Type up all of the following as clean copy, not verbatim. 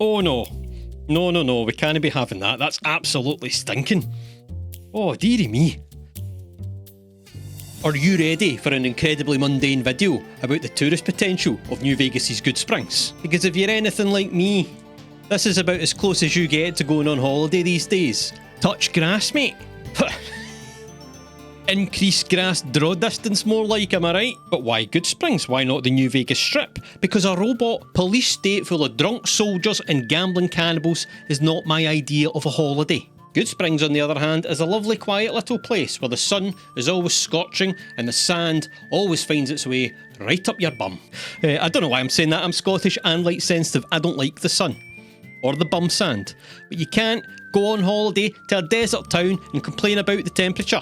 Oh no. No, we can't be having that. That's absolutely stinking. Oh, dearie me. Are you ready for an incredibly mundane video about the tourist potential of New Vegas's Goodsprings? Because if you're anything like me, this is about as close as you get to going on holiday these days. Touch grass, mate. Increase grass draw distance more like, am I right? But why Goodsprings? Why not the New Vegas Strip? Because a robot police state full of drunk soldiers and gambling cannibals is not my idea of a holiday. Goodsprings, on the other hand, is a lovely quiet little place where the sun is always scorching and the sand always finds its way right up your bum. I don't know why I'm saying that. I'm Scottish and light sensitive. I don't like the sun or the bum sand. But you can't go on holiday to a desert town and complain about the temperature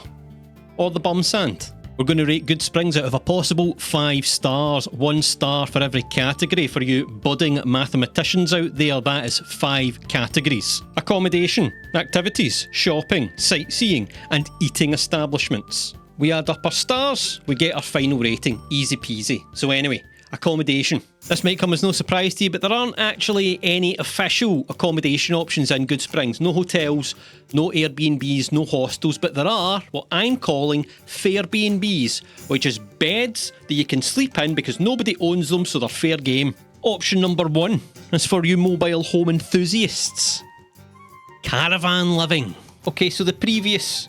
or the bum sand. We're going to rate Goodsprings out of a possible 5 stars. 1 star for every category. For you budding mathematicians out there, that is 5 categories. Accommodation, activities, shopping, sightseeing, and eating establishments. We add up our stars, we get our final rating. Easy peasy. So anyway, accommodation. This might come as no surprise to you, but there aren't actually any official accommodation options in Goodsprings. No hotels, no Airbnbs, no hostels, but there are what I'm calling Fairbnbs, which is beds that you can sleep in because nobody owns them, so they're fair game. Option number 1 is for you mobile home enthusiasts. Caravan living. Okay, so the previous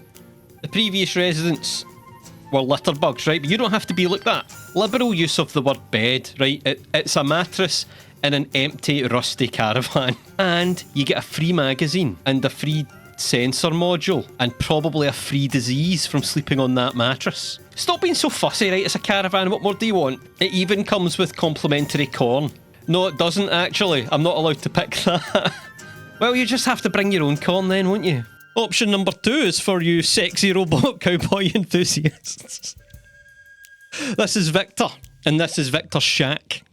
residents were litterbugs, right? But you don't have to be like that. Liberal use of the word bed, right? It's a mattress in an empty, rusty caravan. And you get a free magazine and a free sensor module and probably a free disease from sleeping on that mattress. Stop being so fussy, right? It's a caravan. What more do you want? It even comes with complimentary corn. No, it doesn't, actually. I'm not allowed to pick that. Well, you just have to bring your own corn then, won't you? Option number 2 is for you sexy robot cowboy enthusiasts. This is Victor, and this is Victor's shack.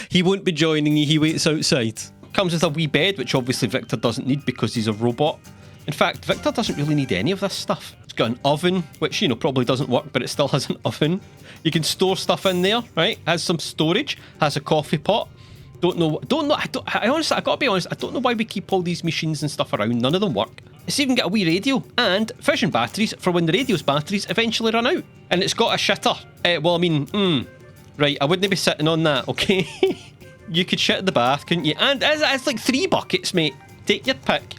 He won't be joining you, he waits outside. Comes with a wee bed, which obviously Victor doesn't need because he's a robot. In fact, Victor doesn't really need any of this stuff. It's got an oven, which, probably doesn't work, but it still has an oven. You can store stuff in there, right? Has some storage, has a coffee pot. I honestly, I gotta be honest, I don't know why we keep all these machines and stuff around. None of them work. It's even got a wee radio and fission batteries for when the radio's batteries eventually run out. And it's got a shitter. Right, I wouldn't be sitting on that, okay? You could shit in the bath, couldn't you? And it's like 3 buckets, mate. Take your pick.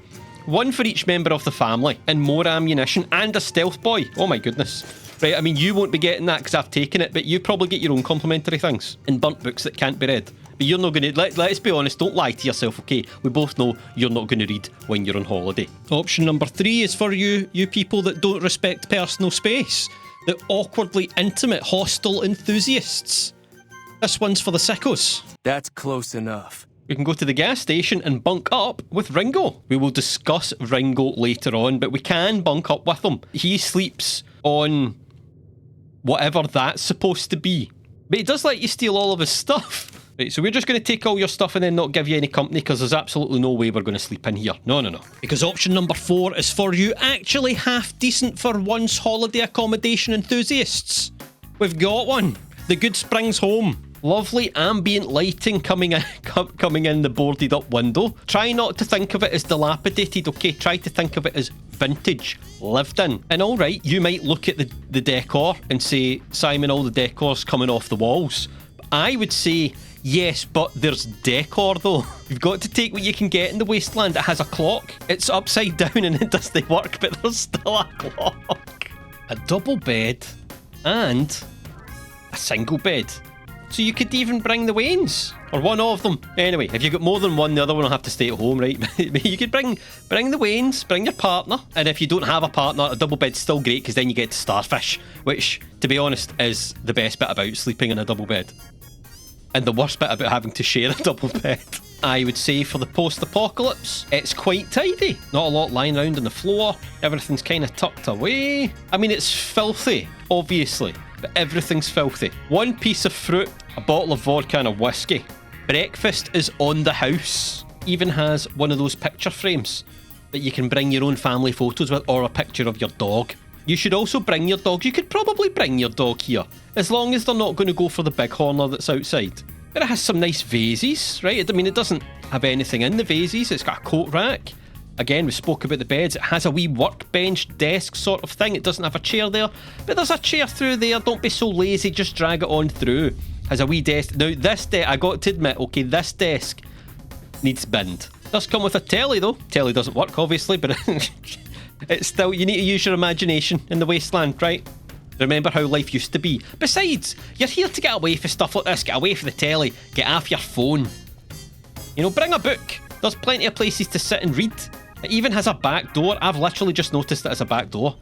1 for each member of the family, and more ammunition, and a stealth boy. Oh my goodness. Right, I mean, you won't be getting that because I've taken it, but you probably get your own complimentary things and burnt books that can't be read. But you're not going to, let's be honest, don't lie to yourself, okay? We both know you're not going to read when you're on holiday. Option number 3 is for you people that don't respect personal space. The awkwardly intimate hostel enthusiasts. This one's for the sickos. That's close enough. We can go to the gas station and bunk up with Ringo. We will discuss Ringo later on, but we can bunk up with him. He sleeps on whatever that's supposed to be. But he does let you steal all of his stuff. Right, so we're just going to take all your stuff and then not give you any company because there's absolutely no way we're going to sleep in here. No. Because option number 4 is for you actually half decent for once holiday accommodation enthusiasts. We've got one. The Goodsprings home. Lovely ambient lighting coming in the boarded up window. Try not to think of it as dilapidated, okay? Try to think of it as vintage, lived in. And alright, you might look at the decor and say, Simon, all the decor's coming off the walls. But I would say, yes, but there's decor though. You've got to take what you can get in the wasteland. It has a clock. It's upside down and it doesn't work, but there's still a clock. A double bed and a single bed. So you could even bring the Waynes, or one of them. Anyway, if you've got more than one, the other one will have to stay at home, right? You could bring the Waynes, bring your partner, and if you don't have a partner, a double bed's still great because then you get to starfish, which, to be honest, is the best bit about sleeping in a double bed. And the worst bit about having to share a double bed. I would say for the post-apocalypse, it's quite tidy. Not a lot lying around on the floor. Everything's kind of tucked away. I mean, it's filthy, obviously, but everything's filthy. 1 piece of fruit, a bottle of vodka and a whiskey. Breakfast is on the house. Even has one of those picture frames that you can bring your own family photos with, or a picture of your dog. You should also bring your dogs. You could probably bring your dog here, as long as they're not going to go for the big horner that's outside. But it has some nice vases, right? I mean, it doesn't have anything in the vases. It's got a coat rack. Again, we spoke about the beds. It has a wee workbench desk sort of thing. It doesn't have a chair there, but there's a chair through there. Don't be so lazy, just drag it on through. Has a wee desk. Now, this desk, I got to admit, okay, this desk needs binned. Does come with a telly though. Telly doesn't work, obviously, but it's still, you need to use your imagination in the wasteland, right? Remember how life used to be. Besides, you're here to get away from stuff like this. Get away from the telly. Get off your phone. You know, bring a book. There's plenty of places to sit and read. It even has a back door. I've literally just noticed it has a back door.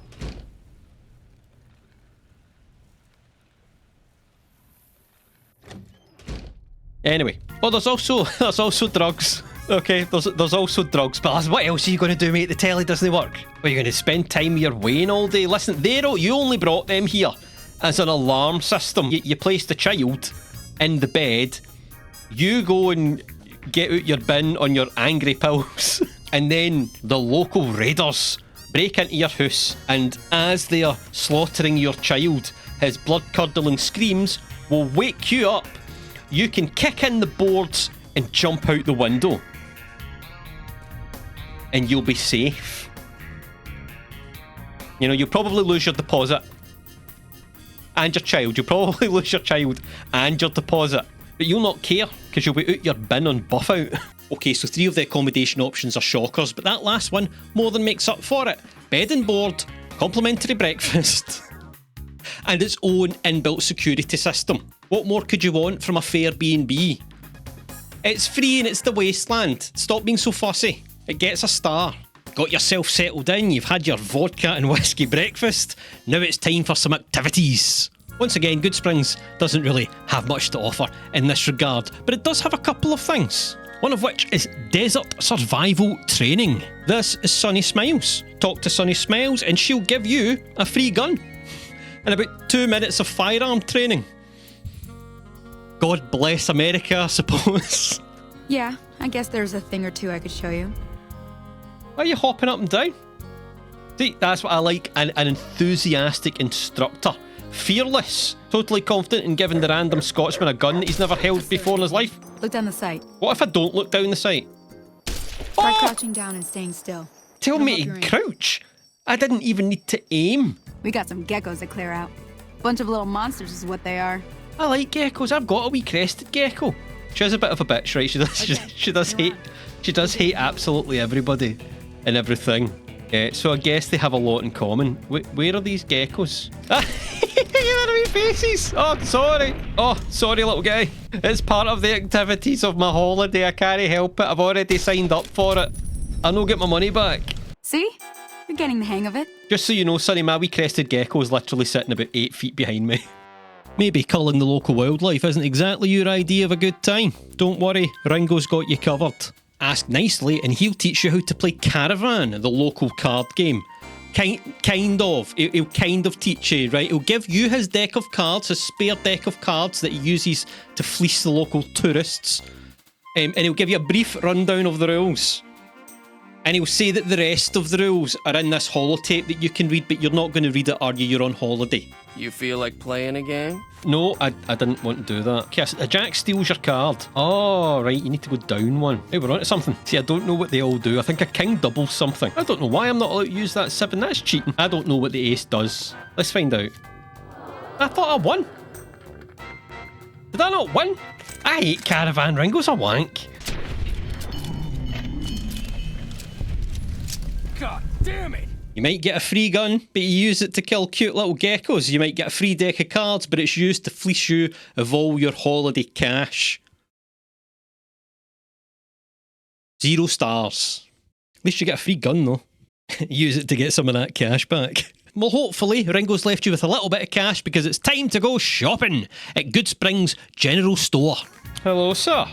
Anyway, well, there's also drugs. Okay, there's also drugs, but what else are you going to do, mate? The telly doesn't work. Well, you're going to spend time with your Wayne all day. Listen, you only brought them here as an alarm system. You placed the child in the bed. You go and get out your bin on your angry pills, and then the local raiders break into your house, and as they are slaughtering your child, his blood-curdling screams will wake you up. You can kick in the boards and jump out the window. And you'll be safe. You know, you'll probably lose your deposit. And your child. You'll probably lose your child and your deposit. But you'll not care, because you'll be out your bin on buff out. Okay, so 3 of the accommodation options are shockers, but that last one more than makes up for it. Bed and board, complimentary breakfast, and its own inbuilt security system. What more could you want from a fair B&B? It's free and it's the wasteland. Stop being so fussy. It gets a star. Got yourself settled in, you've had your vodka and whiskey breakfast. Now it's time for some activities. Once again, Goodsprings doesn't really have much to offer in this regard, but it does have a couple of things. One of which is desert survival training. This is Sunny Smiles. Talk to Sunny Smiles and she'll give you a free gun. And about 2 minutes of firearm training. God bless America, I suppose. Yeah, I guess there's a thing or two I could show you. Why are you hopping up and down? See, that's what I like, an enthusiastic instructor. Fearless, totally confident in giving the random Scotsman a gun that he's never held before in his life. Look down the sight. What if I don't look down the sight? Try crouching down and staying still. Tell me to crouch? I didn't even need to aim. We got some geckos to clear out. Bunch of little monsters is what they are. I like geckos. I've got a wee crested gecko. She has a bit of a bitch, right? She does hate absolutely everybody and everything. So I guess they have a lot in common. Where are these geckos? Wee faces. Oh, sorry, little guy. It's part of the activities of my holiday. I can't help it. I've already signed up for it. I'll not get my money back. See? You're getting the hang of it. Just so you know, Sonny, my wee crested gecko is literally sitting about 8 feet behind me. Maybe culling the local wildlife isn't exactly your idea of a good time. Don't worry, Ringo's got you covered. Ask nicely and he'll teach you how to play Caravan, the local card game. Kind of. He'll kind of teach you, right? He'll give you his deck of cards, his spare deck of cards that he uses to fleece the local tourists. And he'll give you a brief rundown of the rules. And he'll say that the rest of the rules are in this holotape that you can read, but you're not going to read it, are you? You're on holiday. You feel like playing a game? No, I didn't want to do that. Kiss, a jack steals your card. Oh, right, you need to go down one. Hey, we're on to something. See, I don't know what they all do. I think a king doubles something. I don't know why I'm not allowed to use that 7. That's cheating. I don't know what the ace does. Let's find out. I thought I won. Did I not win? I hate Caravan. Ringo's a wank. God damn it! You might get a free gun, but you use it to kill cute little geckos. You might get a free deck of cards, but it's used to fleece you of all your holiday cash. 0 stars. At least you get a free gun, though. Use it to get some of that cash back. Well, hopefully, Ringo's left you with a little bit of cash because it's time to go shopping at Goodsprings General Store. Hello, sir.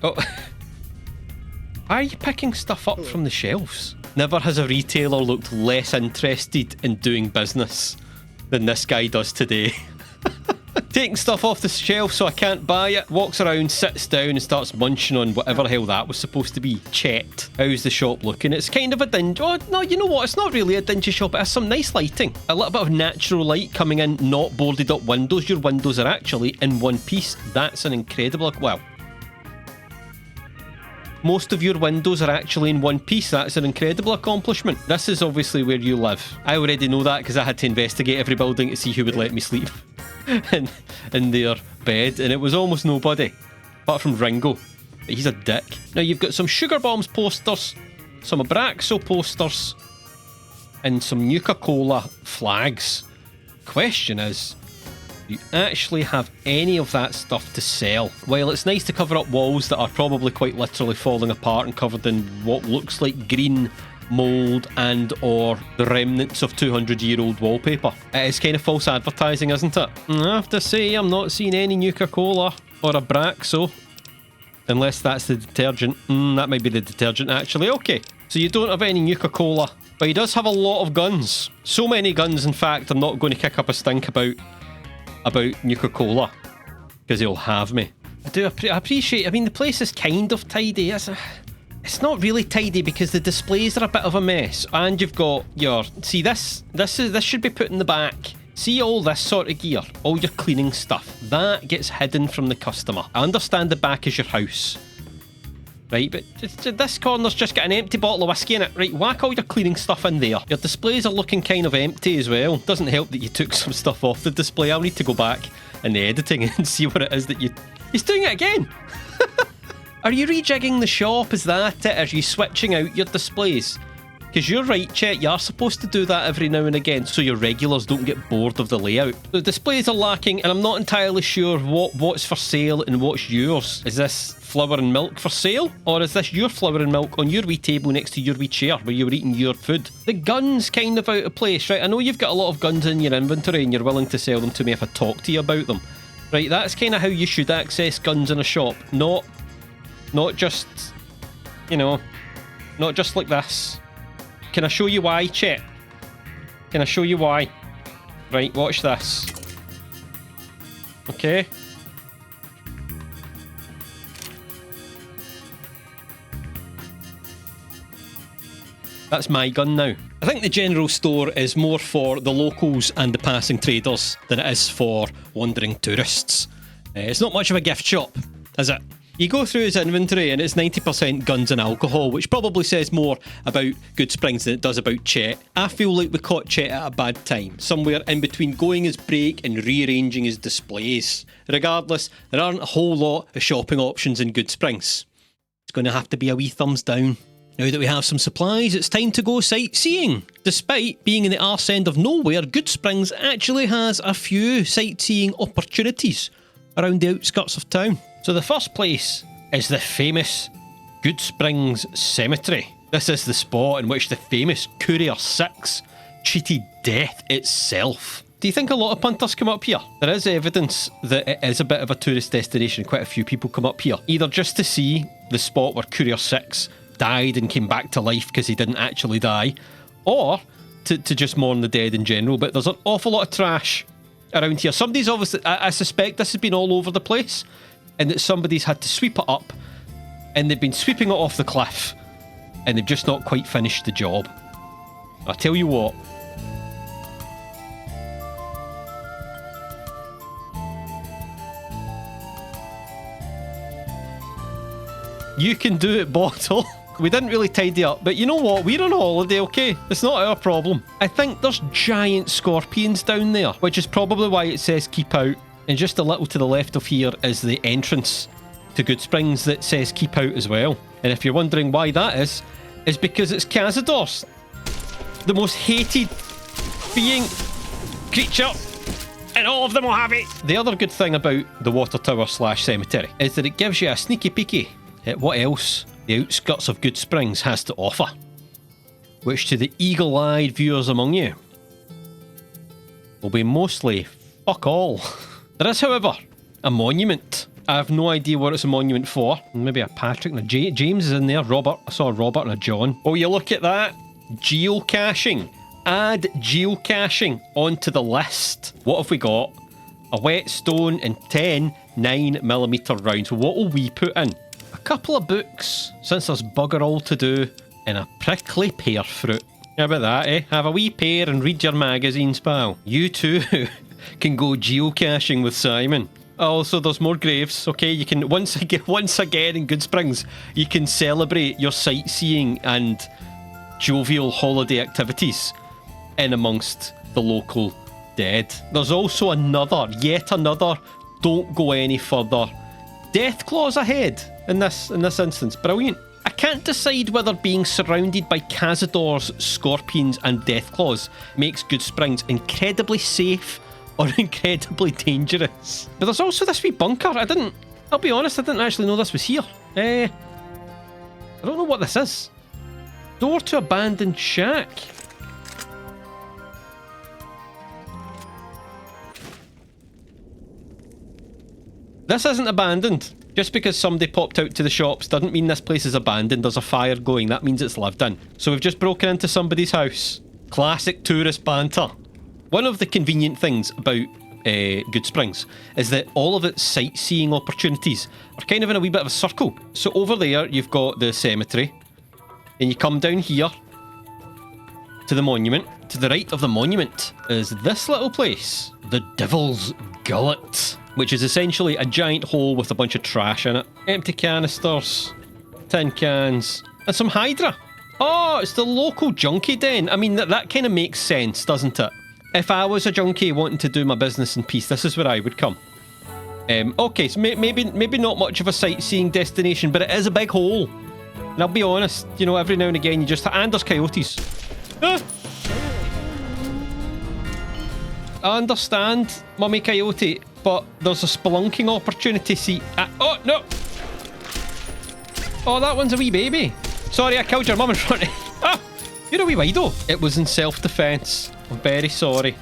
Why are you picking stuff up from the shelves? Never has a retailer looked less interested in doing business than this guy does today. Taking stuff off the shelf so I can't buy it. Walks around, sits down and starts munching on whatever the hell that was supposed to be. Chet. How's the shop looking? It's kind of a dingy... Oh, no, you know what? It's not really a dingy shop. It has some nice lighting. A little bit of natural light coming in, not boarded up windows. Your windows are actually in one piece. That's an incredible... Well... Most of your windows are actually in one piece. That's an incredible accomplishment. This is obviously where you live. I already know that because I had to investigate every building to see who would let me sleep in their bed, and it was almost nobody, apart from Ringo. But he's a dick. Now you've got some Sugar Bombs posters, some Abraxo posters, and some Nuka-Cola flags. Question is, do you actually have any of that stuff to sell? While it's nice to cover up walls that are probably quite literally falling apart and covered in what looks like green mould and or the remnants of 200-year-old wallpaper, it is kind of false advertising, isn't it? I have to say, I'm not seeing any Nuka-Cola or Abraxo. Unless that's the detergent. That might be the detergent, actually. Okay, so you don't have any Nuka-Cola, but he does have a lot of guns. So many guns, in fact, I'm not going to kick up a stink about Nuka-Cola, because he'll have me. I appreciate... I mean, the place is kind of tidy. It's not really tidy because the displays are a bit of a mess, and you've got your... See, this should be put in the back. See all this sort of gear, all your cleaning stuff. That gets hidden from the customer. I understand the back is your house, right? But this corner's just got an empty bottle of whiskey in it. Right, whack all your cleaning stuff in there. Your displays are looking kind of empty as well. Doesn't help that you took some stuff off the display. I'll need to go back in the editing and see what it is that you... He's doing it again! Are you rejigging the shop? Is that it? Are you switching out your displays? Because you're right, Chet, you are supposed to do that every now and again so your regulars don't get bored of the layout. The displays are lacking, and I'm not entirely sure what's for sale and what's yours. Is this flour and milk for sale? Or is this your flour and milk on your wee table next to your wee chair where you were eating your food? The gun's kind of out of place, right? I know you've got a lot of guns in your inventory and you're willing to sell them to me if I talk to you about them. Right, that's kind of how you should access guns in a shop. Not just, you know, not just like this. Can I show you why, Chet? Can I show you why? Right, watch this. Okay. That's my gun now. I think the general store is more for the locals and the passing traders than it is for wandering tourists. It's not much of a gift shop, is it? You go through his inventory and it's 90% guns and alcohol, which probably says more about Goodsprings than it does about Chet. I feel like we caught Chet at a bad time, somewhere in between going his break and rearranging his displays. Regardless, there aren't a whole lot of shopping options in Goodsprings. It's going to have to be a wee thumbs down. Now that we have some supplies, it's time to go sightseeing. Despite being in the arse end of nowhere, Goodsprings actually has a few sightseeing opportunities around the outskirts of town. So the first place is the famous Goodsprings Cemetery. This is the spot in which the famous Courier 6 cheated death itself. Do you think a lot of punters come up here? There is evidence that it is a bit of a tourist destination. Quite a few people come up here, either just to see the spot where Courier 6 died and came back to life because he didn't actually die, or to just mourn the dead in general. But there's an awful lot of trash around here. Somebody's obviously... I suspect this has been all over the place, and that somebody's had to sweep it up, and they've been sweeping it off the cliff, and they've just not quite finished the job. I'll tell you what. You can do it, Bottle. We didn't really tidy up, but you know what? We're on holiday, okay? It's not our problem. I think there's giant scorpions down there, which is probably why it says keep out. And just a little to the left of here is the entrance to Goodsprings that says keep out as well. And if you're wondering why that is because it's Cazadors, the most hated being, creature, and all of them will have it. The other good thing about the water tower / cemetery is that it gives you a sneaky peeky at what else the outskirts of Goodsprings has to offer, which to the eagle-eyed viewers among you will be mostly fuck all. There is, however, a monument. I have no idea what it's a monument for. Maybe a Patrick and a James is in there. Robert. I saw a Robert and a John. Oh, you look at that. Geocaching. Add geocaching onto the list. What have we got? a whetstone, and 10 9mm rounds. What will we put in? A couple of books, since there's bugger all to do, and a prickly pear fruit. How about that, eh? Have a wee pear and read your magazines, pal. You too can go geocaching with Simon. Also, there's more graves, okay? You can, once again in Goodsprings, you can celebrate your sightseeing and jovial holiday activities in amongst the local dead. There's also yet another, don't go any further, death clause ahead in this instance. Brilliant. I can't decide whether being surrounded by cazadors, scorpions and death claws makes Goodsprings incredibly safe or incredibly dangerous. But there's also this wee bunker. I'll be honest, I didn't actually know this was here. I don't know what this is. Door to abandoned shack. This isn't abandoned. Just because somebody popped out to the shops doesn't mean this place is abandoned. There's a fire going. That means it's lived in. So we've just broken into somebody's house. Classic tourist banter. One of the convenient things about Goodsprings is that all of its sightseeing opportunities are kind of in a wee bit of a circle. So over there, you've got the cemetery. Then you come down here to the monument. To the right of the monument is this little place, the Devil's Gullet, which is essentially a giant hole with a bunch of trash in it. Empty canisters, tin cans, and some Hydra. Oh, it's the local junkie den. I mean, that kind of makes sense, doesn't it? If I was a junkie wanting to do my business in peace, this is where I would come. Okay, so maybe not much of a sightseeing destination, but it is a big hole. And I'll be honest, you know, every now and again you just... And there's coyotes. Ah! I understand, Mummy Coyote, but there's a spelunking opportunity. See... oh, no! Oh, that one's a wee baby. Sorry, I killed your mum in front of you. Ah! You're a wee wido. It was in self-defence. I'm very sorry.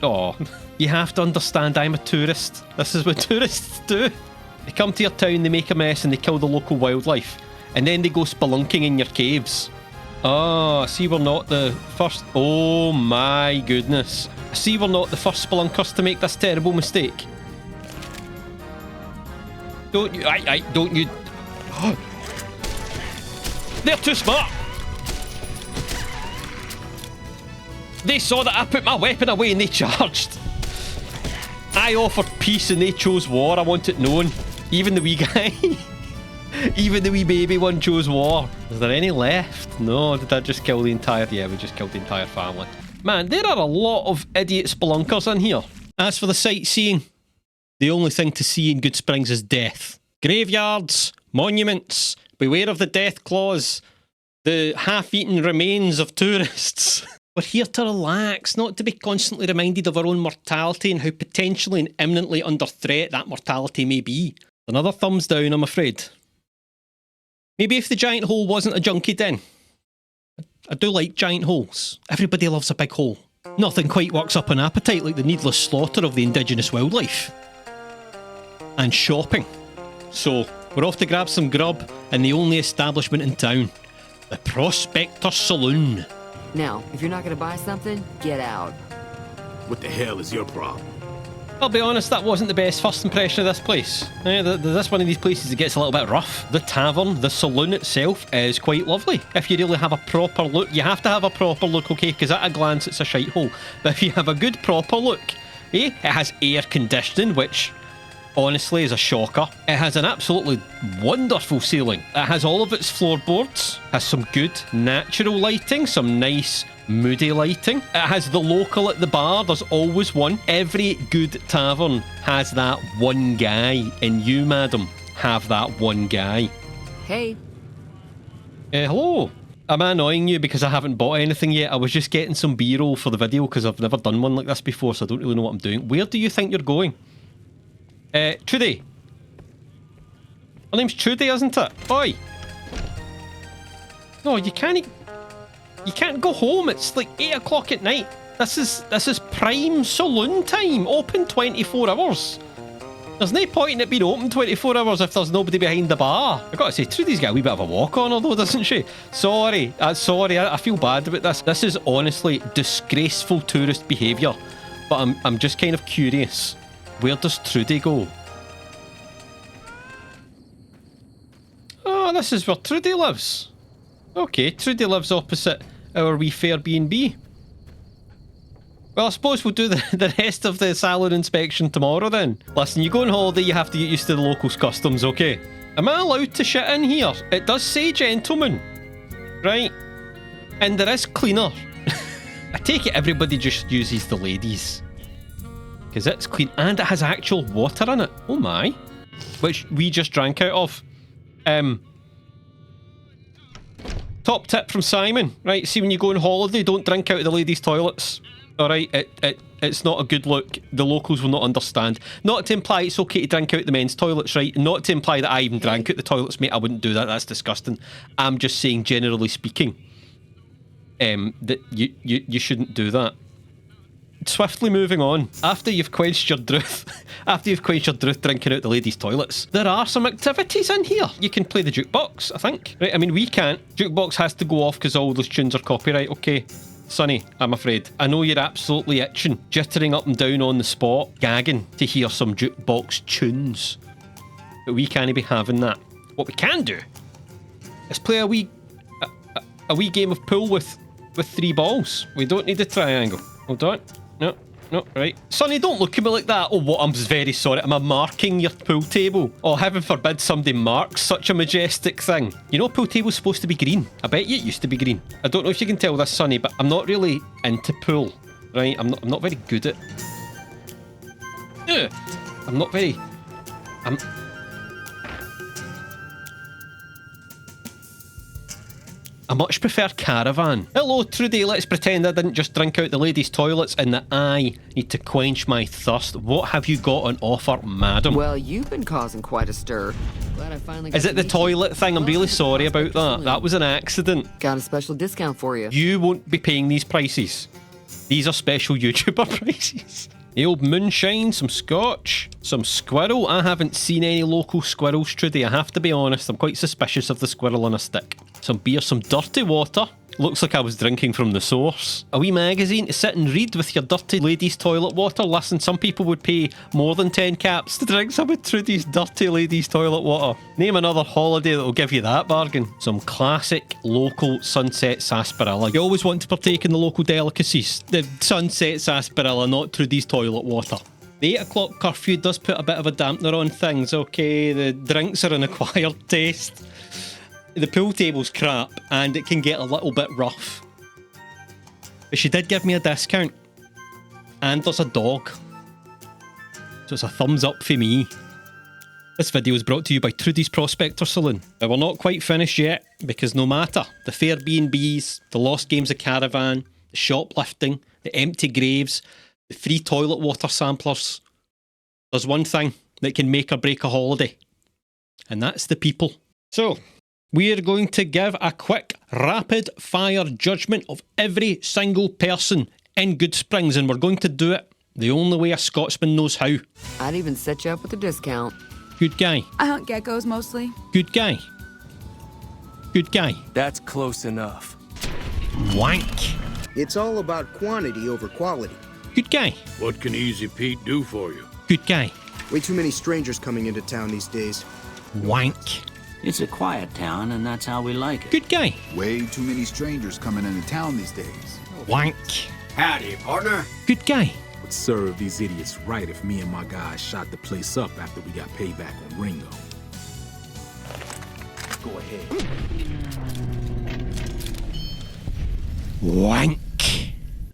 Oh, you have to understand I'm a tourist. This is what tourists do. They come to your town, they make a mess, and they kill the local wildlife. And then they go spelunking in your caves. Oh, I see we're not the first... Oh my goodness. I see we're not the first spelunkers to make this terrible mistake. Don't you... don't you... They're too smart! They saw that I put my weapon away and they charged. I offered peace and they chose war. I want it known. Even the wee guy. Even the wee baby one chose war. Is there any left? No, did I just kill the entire... Yeah, we just killed the entire family. Man, there are a lot of idiot spelunkers in here. As for the sightseeing, the only thing to see in Goodsprings is death. Graveyards, monuments, beware of the death claws, the half-eaten remains of tourists. We're here to relax, not to be constantly reminded of our own mortality and how potentially and imminently under threat that mortality may be. Another thumbs down, I'm afraid. Maybe if the giant hole wasn't a junkie den. I do like giant holes. Everybody loves a big hole. Nothing quite works up an appetite like the needless slaughter of the indigenous wildlife. And shopping. So, we're off to grab some grub in the only establishment in town. The Prospector Saloon. Now, if you're not gonna buy something, get out. What the hell is your problem? I'll be honest, that wasn't the best first impression of this place. This one of these places that gets a little bit rough. The tavern, the saloon itself, is quite lovely. If you really have a proper look, you have to have a proper look, okay, because at a glance it's a shithole. But if you have a good proper look, it has air conditioning, which honestly is a shocker. It has an absolutely wonderful ceiling. It has all of its floorboards, has some good natural lighting, some nice moody lighting. It has the local at the bar. There's always one. Every good tavern has that one guy, and you, madam, have that one guy. Hey. Hello. Am I annoying you because I haven't bought anything yet? I was just getting some B-roll for the video because I've never done one like this before, so I don't really know what I'm doing. Where do you think you're going? Trudy. Her name's Trudy, isn't it? Oi. No, you can't go home. It's like 8 o'clock at night. This is prime saloon time. Open 24 hours. There's no point in it being open 24 hours if there's nobody behind the bar. I've got to say, Trudy's got a wee bit of a walk on her though, doesn't she? Sorry. Sorry, I feel bad about this. This is honestly disgraceful tourist behaviour. But I'm just kind of curious. Where does Trudy go? Oh, this is where Trudy lives. Okay, Trudy lives opposite our wee fair B&B. Well, I suppose we'll do the rest of the salon inspection tomorrow then. Listen, you go on holiday, you have to get used to the locals' customs, okay? Am I allowed to shit in here? It does say gentlemen, right? And there is cleaner. I take it everybody just uses the ladies. Because it's clean, and it has actual water in it. Oh my. Which we just drank out of. Top tip from Simon. Right, see when you go on holiday, don't drink out of the ladies' toilets. Alright, it's not a good look. The locals will not understand. Not to imply it's okay to drink out the men's toilets, right? Not to imply that I even drank out the toilets, mate. I wouldn't do that. That's disgusting. I'm just saying, generally speaking, that you shouldn't do that. Swiftly moving on. After you've quenched your drouth, drinking out the ladies' toilets, there are some activities in here. You can play the jukebox, I think. Right, I mean, we can't. Jukebox has to go off because all those tunes are copyright, okay? Sonny, I'm afraid. I know you're absolutely itching, jittering up and down on the spot, gagging to hear some jukebox tunes. But we can't be having that. What we can do is play a wee game of pool with 3 balls. We don't need a triangle. Hold on. No, right. Sonny, don't look at me like that. Oh, what? I'm very sorry. Am I marking your pool table? Oh, heaven forbid somebody marks such a majestic thing. You know, a pool table's supposed to be green. I bet you it used to be green. I don't know if you can tell this, Sonny, but I'm not really into pool, right? I'm not very good at... I much prefer caravan. Hello, Trudy. Let's pretend I didn't just drink out the ladies' toilets and that I need to quench my thirst. What have you got on offer, madam? Well, you've been causing quite a stir. Glad I finally got Is it the toilet thing? I'm really sorry about that. That was an accident. Got a special discount for you. You won't be paying these prices. These are special YouTuber prices. The old moonshine, some scotch, some squirrel. I haven't seen any local squirrels, Trudy. I have to be honest. I'm quite suspicious of the squirrel on a stick. Some beer, some dirty water. Looks like I was drinking from the source. A wee magazine to sit and read with your dirty ladies' toilet water. Listen, some people would pay more than 10 caps to drink some of Trudy's dirty ladies' toilet water. Name another holiday that will give you that bargain. Some classic local sunset sarsaparilla. You always want to partake in the local delicacies. The sunset sarsaparilla, not Trudy's toilet water. The 8 o'clock curfew does put a bit of a dampener on things, okay? The drinks are an acquired taste. The pool table's crap, and it can get a little bit rough. But she did give me a discount. And there's a dog. So it's a thumbs up for me. This video is brought to you by Trudy's Prospector Saloon. Now, we're not quite finished yet, because no matter the fair B&Bs, the lost games of caravan, the shoplifting, the empty graves, the free toilet water samplers, there's one thing that can make or break a holiday. And that's the people. So... we're going to give a quick, rapid-fire judgment of every single person in Goodsprings, and we're going to do it the only way a Scotsman knows how. I'd even set you up with a discount. Good guy. I hunt geckos mostly. Good guy. Good guy. That's close enough. Wank. It's all about quantity over quality. Good guy. What can Easy Pete do for you? Good guy. Way too many strangers coming into town these days. Wank. It's a quiet town, and that's how we like it. Good guy. Way too many strangers coming into town these days. Wank. Howdy, partner. Good guy. Would serve these idiots right if me and my guys shot the place up after we got payback on Ringo. Go ahead. Wank.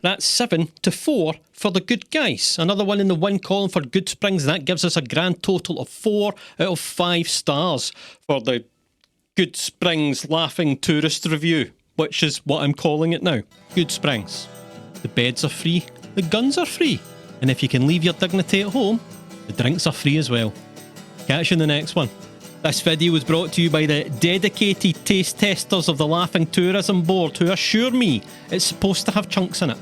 That's 7-4 for the good guys. Another one in the win column for Goodsprings. That gives us a grand total of 4 out of 5 stars for the Goodsprings Laughing Tourist Review, which is what I'm calling it now. Goodsprings. The beds are free, the guns are free, and if you can leave your dignity at home, the drinks are free as well. Catch you in the next one. This video was brought to you by the dedicated taste testers of the Laughing Tourism Board, who assure me it's supposed to have chunks in it.